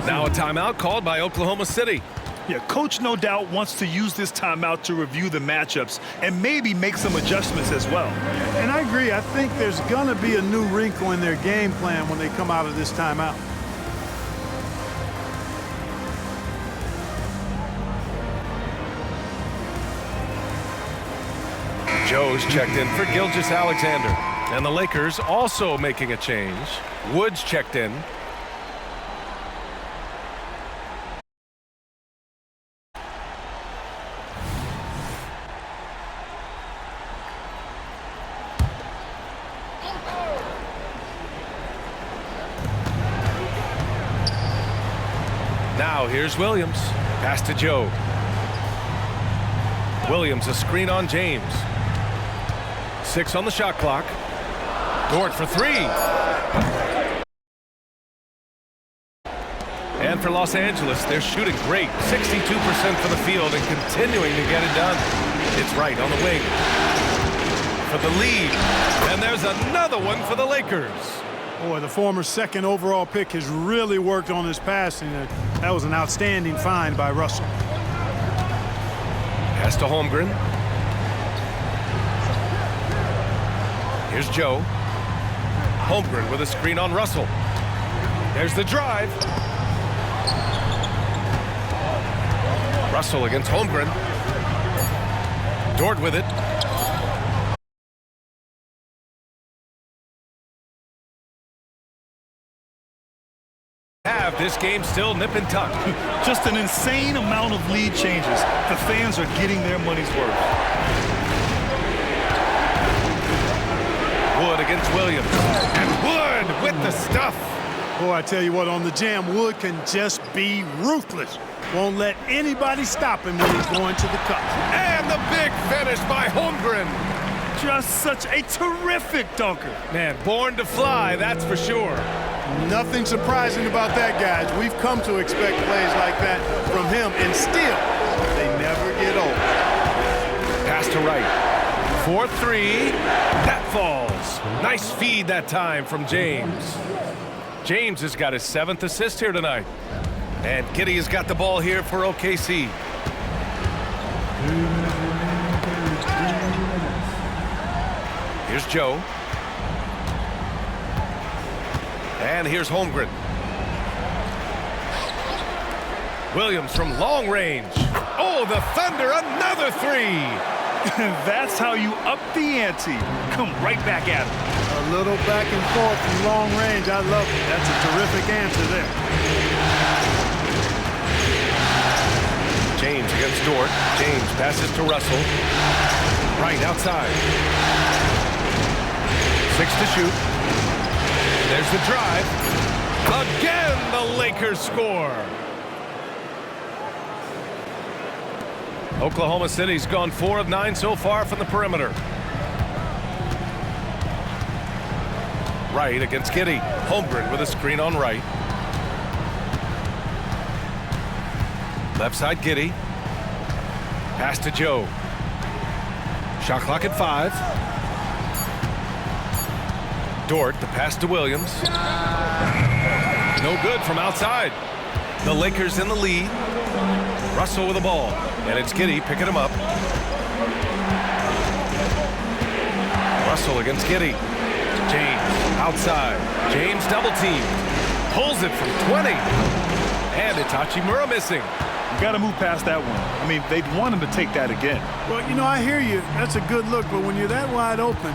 Now a timeout called by Oklahoma City. Yeah, coach no doubt wants to use this timeout to review the matchups and maybe make some adjustments as well. And I agree. I think there's going to be a new wrinkle in their game plan when they come out of this timeout. Joe's checked in for Gilgeous-Alexander. And the Lakers also making a change. Woods checked in. Now here's Williams. Pass to Joe. Williams a screen on James. 6 on the shot clock. Dort for 3. And for Los Angeles, they're shooting great. 62% for the field and continuing to get it done. It's right on the wing. For the lead. And there's another one for the Lakers. Boy, the former second overall pick has really worked on his passing. That was an outstanding find by Russell. Pass to Holmgren. Here's Joe. Holmgren with a screen on Russell. There's the drive. Russell against Holmgren. Dort with it. This game still nip and tuck. Just an insane amount of lead changes. The fans are getting their money's worth. Wood against Williams. And Wood with the stuff. Boy, I tell you what, on the jam, Wood can just be ruthless. Won't let anybody stop him when he's going to the cup. And the big finish by Holmgren. Just such a terrific dunker. Man, born to fly, that's for sure. Nothing surprising about that, guys. We've come to expect plays like that from him, and still, they never get old. Pass to right. 4-3. That falls. Nice feed that time from James. James has got his 7th assist here tonight. And Giddey has got the ball here for OKC. Here's Joe. And here's Holmgren. Williams from long range. Oh, the Thunder, another 3. That's how you up the ante. Come right back at him. A little back and forth from long range. I love it. That's a terrific answer there. James against Dort. James passes to Russell. Right outside. 6 to shoot. There's the drive. Again, the Lakers score. Oklahoma City's gone 4 of 9 so far from the perimeter. Right against Giddey. Holmgren with a screen on right. Left side Giddey. Pass to Joe. Shot clock at 5. Dort, the pass to Williams. No good from outside. The Lakers in the lead. Russell with the ball. And it's Giddey picking him up. Russell against Giddey. James outside. James double team. Pulls it from 20. And it's Hachimura missing. You got to move past that one. I mean, they'd want him to take that again. Well, you know, I hear you. That's a good look, but when you're that wide open,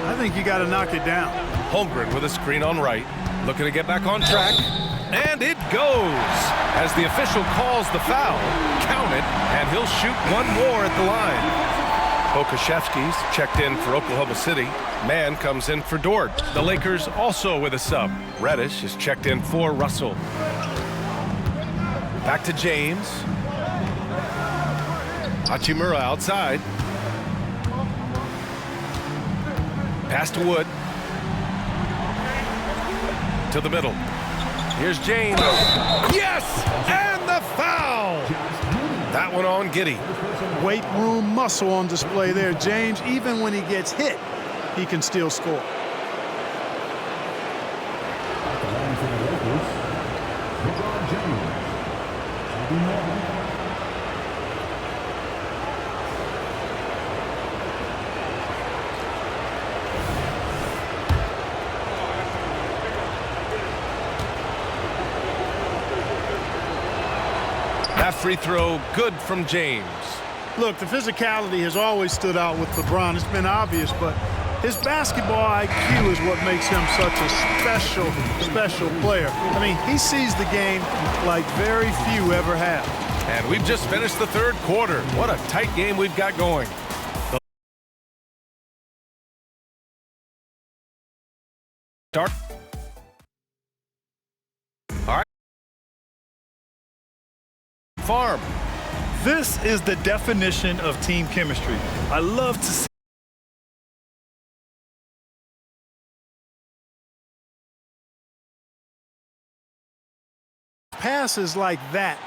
I think you got to knock it down. Holmgren with a screen on right. Looking to get back on track. And it goes. As the official calls the foul, count it, and he'll shoot one more at the line. Pokusevski's checked in for Oklahoma City. Mann comes in for Dort. The Lakers also with a sub. Reddish is checked in for Russell. Back to James. Hachimura outside. Pass to Wood. To the middle. Here's James. Yes! And the foul! That one on Giddey. Weight room muscle on display there, James. Even when he gets hit, he can still score. That free throw good from James. Look, the physicality has always stood out with LeBron. It's been obvious, but his basketball IQ is what makes him such a special player. I mean, he sees the game like very few ever have. And we've just finished the third quarter. What a tight game we've got going. Start. All right. Farm. This is the definition of team chemistry. I love to see passes like that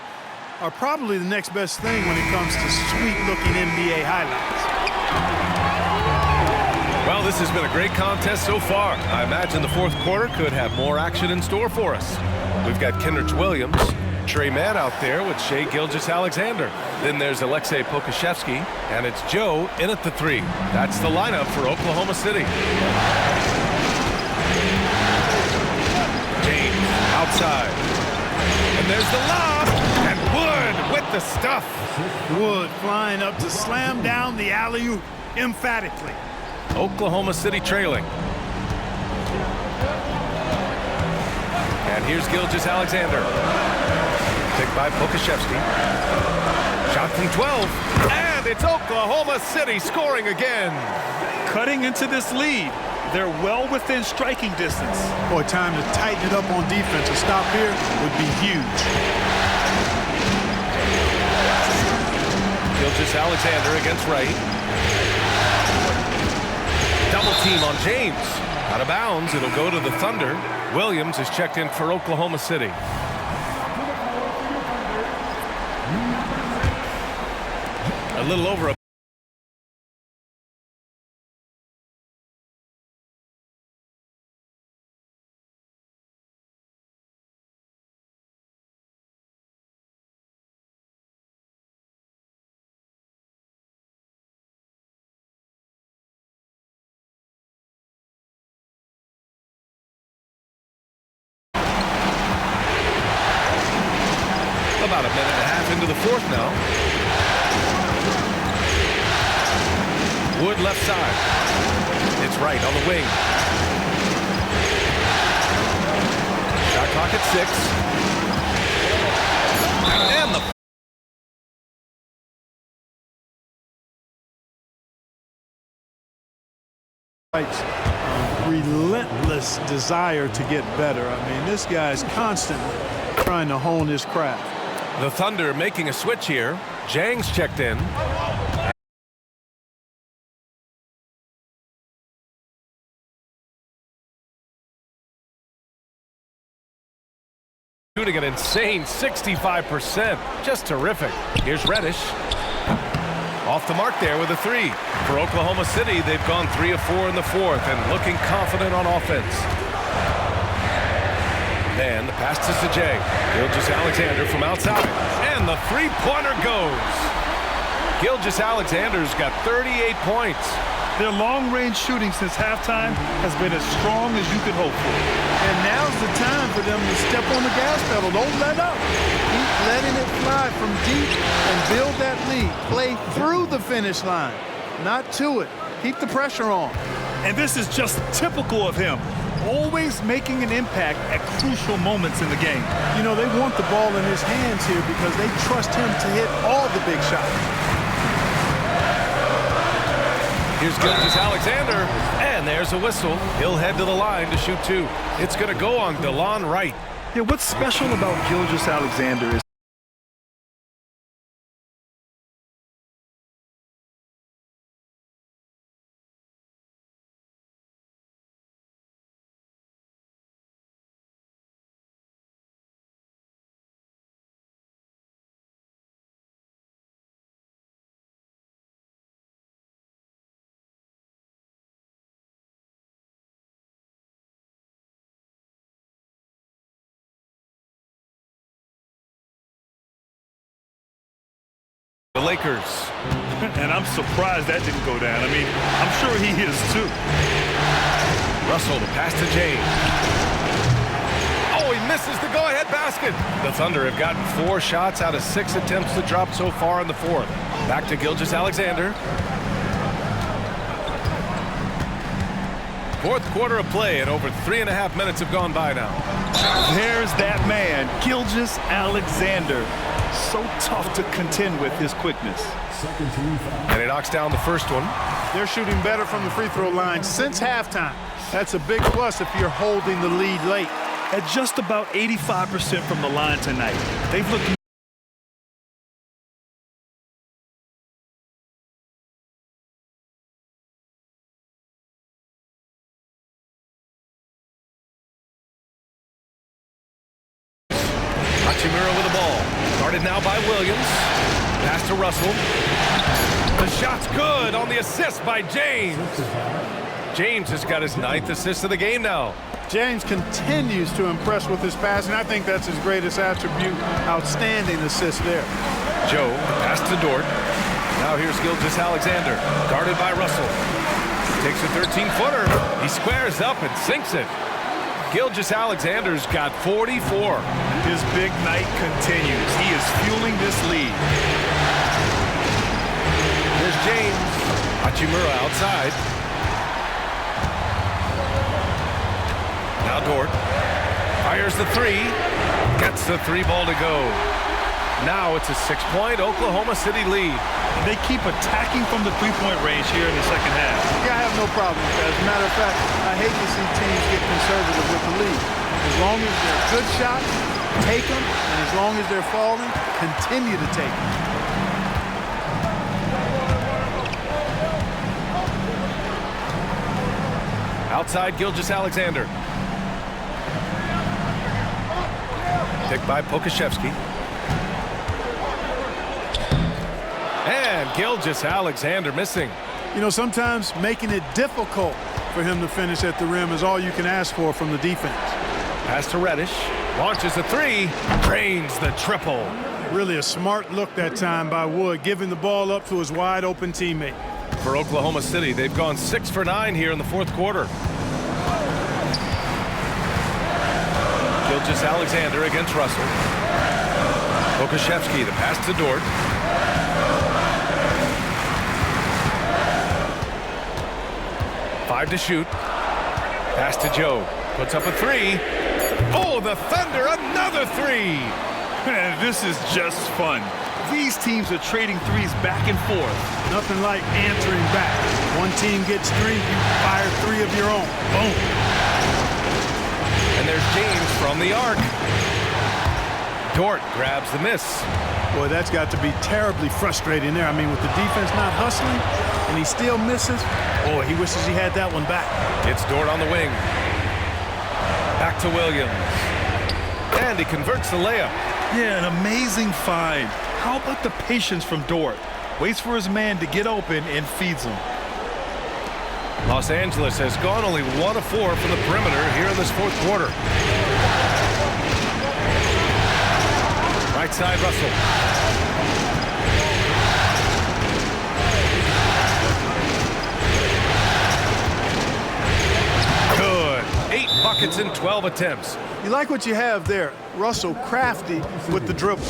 are probably the next best thing when it comes to sweet-looking NBA highlights. Well, this has been a great contest so far. I imagine the fourth quarter could have more action in store for us. We've got Kenrich Williams, Trey Mann out there with Shai Gilgeous-Alexander. Then there's Aleksej Pokusevski, and it's Joe in at the three. That's the lineup for Oklahoma City. James outside. And there's the lob, and Wood with the stuff. Wood flying up to slam down the alley-oop emphatically. Oklahoma City trailing. And here's Gilgeous-Alexander. Picked by Pokusevski. Shot from 12, and it's Oklahoma City scoring again. cutting into this lead. They're well within striking distance. Boy, time to tighten it up on defense. A stop here would be huge. Gilgeous-Alexander against Wright. Double team on James. Out of bounds, it'll go to the Thunder. Williams is checked in for Oklahoma City. A little over a about a minute and a half into the fourth now. Wood left side. It's Wright on the wing. Shot clock at 6. And the Wright's relentless desire to get better. I mean, this guy's constantly trying to hone his craft. The Thunder making a switch here. Jang's checked in. Shooting an insane 65%. Just terrific. Here's Reddish. Off the mark there with a 3. For Oklahoma City, they've gone 3 of 4 in the fourth and looking confident on offense. And the pass to Sajay. Gilgeous-Alexander from outside. And the three-pointer goes. Gilgeous-Alexander's got 38 points. Their long-range shooting since halftime has been as strong as you could hope for. And now's the time for them to step on the gas pedal. Don't let up. Keep letting it fly from deep and build that lead. Play through the finish line, not to it. Keep the pressure on. And this is just typical of him. Always making an impact at crucial moments in the game. You know, they want the ball in his hands here because they trust him to hit all the big shots. Here's Gilgeous-Alexander, and there's a whistle. He'll head to the line to shoot 2. It's going to go on DeLon Wright. Yeah, what's special about Gilgeous-Alexander is the Lakers. And I'm surprised that didn't go down. I mean, I'm sure he is too. Russell to pass to James. Oh, he misses the go-ahead basket. The Thunder have gotten 4 shots out of 6 attempts to drop so far in the fourth. Back to Gilgeous-Alexander. Fourth quarter of play, and over 3.5 minutes have gone by now. There's that man, Gilgeous-Alexander. So tough to contend with his quickness. And he knocks down the first one. They're shooting better from the free throw line since halftime. That's a big plus if you're holding the lead late. At just about 85% from the line tonight. They've looked Hachimura with the ball. Guarded now by Williams. Pass to Russell. The shot's good on the assist by James. James has got his 9th assist of the game now. James continues to impress with his passing. I think that's his greatest attribute. Outstanding assist there. Joe, pass to Dort. Now here's Gilgeous-Alexander. Guarded by Russell. Takes a 13-footer. He squares up and sinks it. Gilgeous-Alexander's got 44. his big night continues. He is fueling this lead. Here's James. Hachimura outside. Now Dort fires the 3. Gets the 3 ball to go. Now it's a 6-point Oklahoma City lead. They keep attacking from the three-point range here in the second half. Yeah, I have no problem with that. As a matter of fact, I hate to see teams get conservative with the lead. As long as they're good shots, take them. And as long as they're falling, continue to take them. Outside Gilgeous-Alexander. Picked by Pokusevski. And Gilgeous-Alexander missing. You know, sometimes making it difficult for him to finish at the rim is all you can ask for from the defense. Pass to Reddish. Launches a 3. Drains the triple. Really a smart look that time by Wood, giving the ball up to his wide-open teammate. For Oklahoma City, they've gone 6 for 9 here in the fourth quarter. Gilgeous-Alexander against Russell. Pokusevski, the pass to Dort. Five to shoot. Pass to Joe. Puts up a 3. Oh, the Thunder, another 3. Man, this is just fun. These teams are trading threes back and forth. Nothing like answering back. One team gets 3, you fire 3 of your own. Boom. And there's James from the arc. Dort grabs the miss. Boy, that's got to be terribly frustrating there. I mean, with the defense not hustling and he still misses, boy, he wishes he had that one back. It's Dort on the wing. Back to Williams. And he converts the layup. Yeah, an amazing find. How about the patience from Dort? Waits for his man to get open and feeds him. Los Angeles has gone only 1 of 4 from the perimeter here in this fourth quarter. Right side, Russell. Good. 8 buckets in 12 attempts. You like what you have there. Russell crafty with the dribble.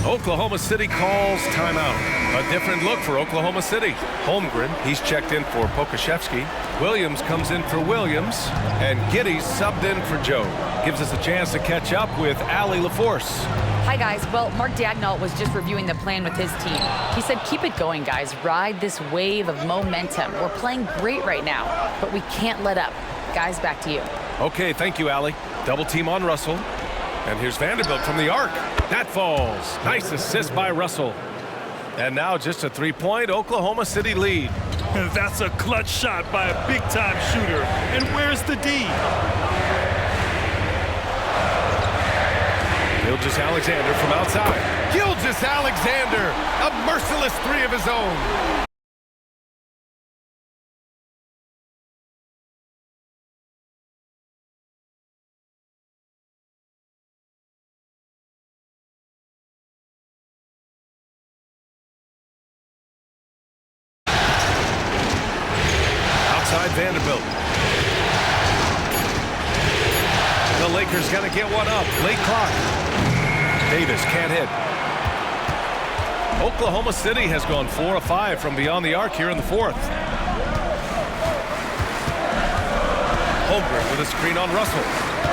Oklahoma City calls timeout. A different look for Oklahoma City. Holmgren, he's checked in for Pokusevski. Williams comes in for Williams. And Giddey's subbed in for Joe. Gives us a chance to catch up with Allie LaForce. Hi, guys. Well, Mark Daigneault was just reviewing the plan with his team. He said, keep it going, guys. Ride this wave of momentum. We're playing great right now, but we can't let up. Guys, back to you. Okay, thank you, Allie. Double team on Russell. And here's Vanderbilt from the arc. That falls. Nice assist by Russell. And now just a 3-point Oklahoma City lead. That's a clutch shot by a big-time shooter. And where's the D? Gilgeous-Alexander from outside. Gilgeous-Alexander, a merciless 3 of his own. outside Vanderbilt. The Lakers got to get one up. Late clock. Davis can't hit. Oklahoma City has gone 4 of 5 from beyond the arc here in the fourth. Holmgren with a screen on Russell.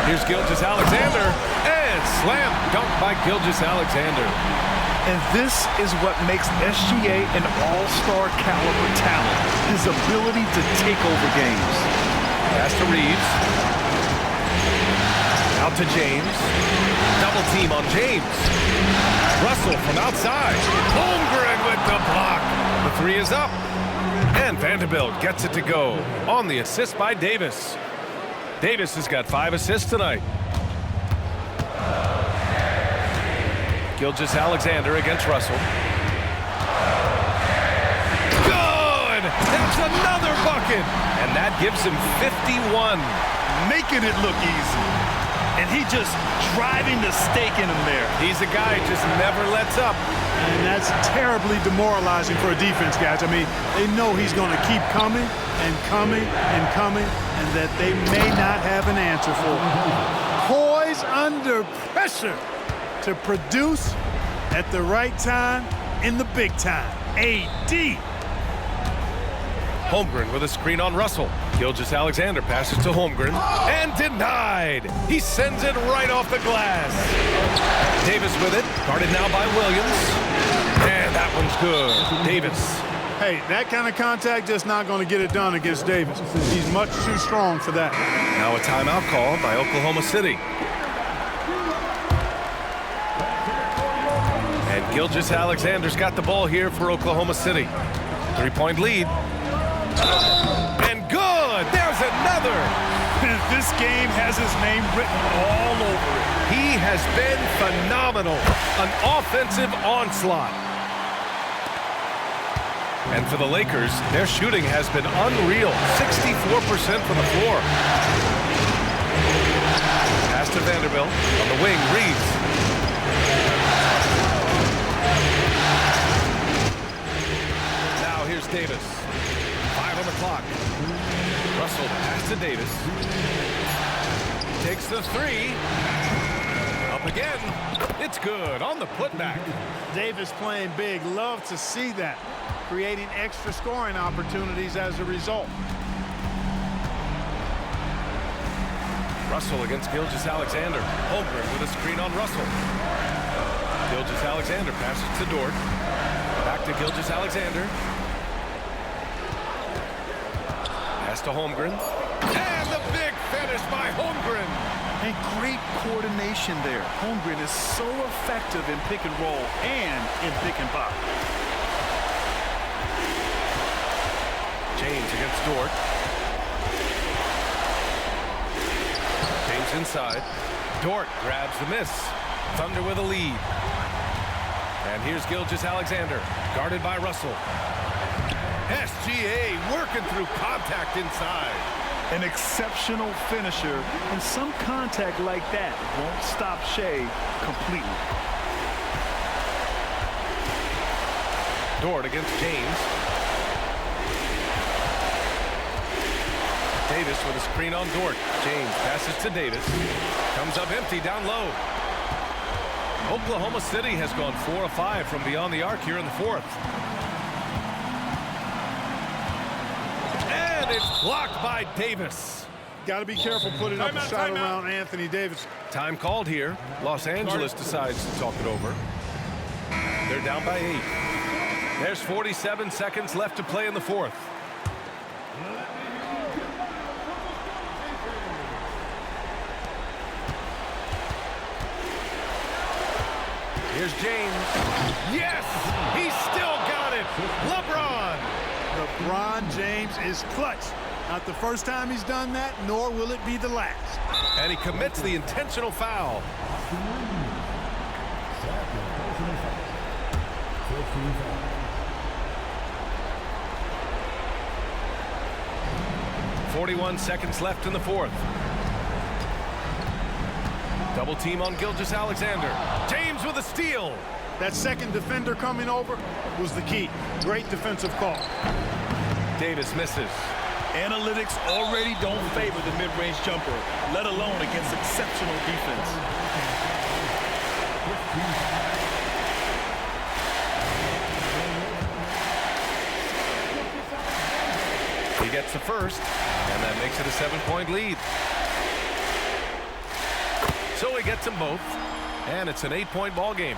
Here's Gilgeous-Alexander, and slam dunk by Gilgeous-Alexander. And this is what makes SGA an all-star caliber talent, his ability to take over games. Pass to Reeves. Out to James. Double team on James. Russell from outside. Holmgren with the block. The three is up. And Vanderbilt gets it to go on the assist by Davis. Davis has got 5 assists tonight. Gilgeous-Alexander against Russell. Good! That's another bucket! And that gives him 51. Making it look easy. And he just driving the stake in him there. He's a guy who just never lets up. And that's terribly demoralizing for a defense, guys. I mean, they know he's going to keep coming and coming and coming, and that they may not have an answer for him. Poised under pressure to produce at the right time in the big time. AD. Holmgren with a screen on Russell. Gilgeous-Alexander passes to Holmgren and denied. He sends it right off the glass. Davis with it, guarded now by Williams. And that one's good. Davis. Hey, that kind of contact just not going to get it done against Davis. He's much too strong for that. Now a timeout call by Oklahoma City. And Gilgeous-Alexander's got the ball here for Oklahoma City. 3-point lead. And good! There's another! This game has his name written all over it. He has been phenomenal. An offensive onslaught. And for the Lakers, their shooting has been unreal. 64% from the floor. Pass to Vanderbilt. On the wing, Reeves. Now here's Davis. 5 on the clock. Russell pass to Davis. Takes the three. Up again. It's good on the putback. Davis playing big. Love to see that. Creating extra scoring opportunities as a result. Russell against Gilgeous-Alexander. Holmgren with a screen on Russell. Gilgeous-Alexander passes to Dort. Back to Gilgeous-Alexander. Pass to Holmgren. And the big finish by Holmgren. And great coordination there. Holmgren is so effective in pick and roll and in pick and pop. James against Dort. James inside. Dort grabs the miss. Thunder with a lead. And here's Gilgeous-Alexander, guarded by Russell. SGA working through contact inside. An exceptional finisher, and some contact like that won't stop Shea completely. Dort against James. Davis with a screen on Dort. James passes to Davis. Comes up empty down low. Oklahoma City has gone 4 of 5 from beyond the arc here in the fourth. And it's blocked by Davis. Got to be careful putting up a shot around Anthony Davis. Time called here. Los Angeles decides to talk it over. They're down by 8. There's 47 seconds left to play in the fourth. Here's James. Yes! He's still got it! LeBron! LeBron James is clutch. Not the first time he's done that, nor will it be the last. And he commits the intentional foul. .41 seconds left in the fourth. Double team on Gilgeous-Alexander. James with a steal. That second defender coming over was the key. Great defensive call. Davis misses. Analytics already don't favor the mid-range jumper, let alone against exceptional defense. He gets the first, and that makes it a 7-point lead. So he gets them both, and it's an 8-point ball game.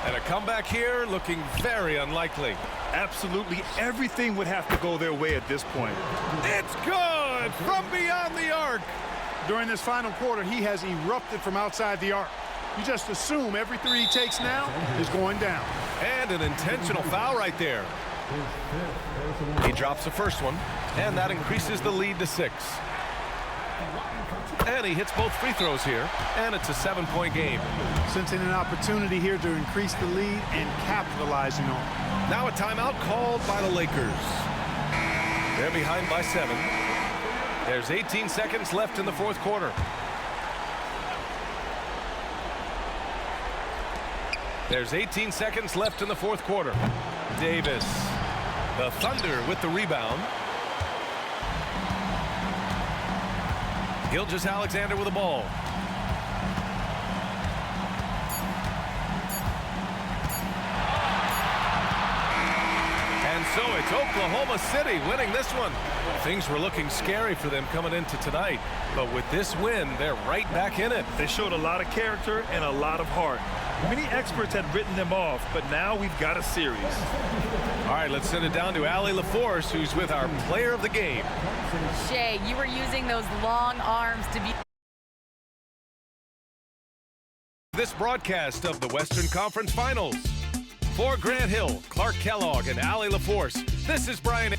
And a comeback here looking very unlikely. Absolutely everything would have to go their way at this point. It's good from beyond the arc. During this final quarter, he has erupted from outside the arc. You just assume every three he takes now is going down. And an intentional foul right there. He drops the first one, and that increases the lead to 6. And he hits both free throws here, and it's a 7-point game. Sensing an opportunity here to increase the lead and capitalizing on it. Now a timeout called by the Lakers. They're behind by 7. There's 18 seconds left in the fourth quarter. There's 18 seconds left in the fourth quarter. Davis, the Thunder with the rebound. Gilgeous-Alexander with the ball. And so it's Oklahoma City winning this one. Things were looking scary for them coming into tonight, but with this win, they're right back in it. They showed a lot of character and a lot of heart. Many experts had written them off, but now we've got a series. All right, let's send it down to Allie LaForce, who's with our player of the game. Shea, you were using those long arms to be... This broadcast of the Western Conference Finals. For Grant Hill, Clark Kellogg, and Allie LaForce, this is Brian...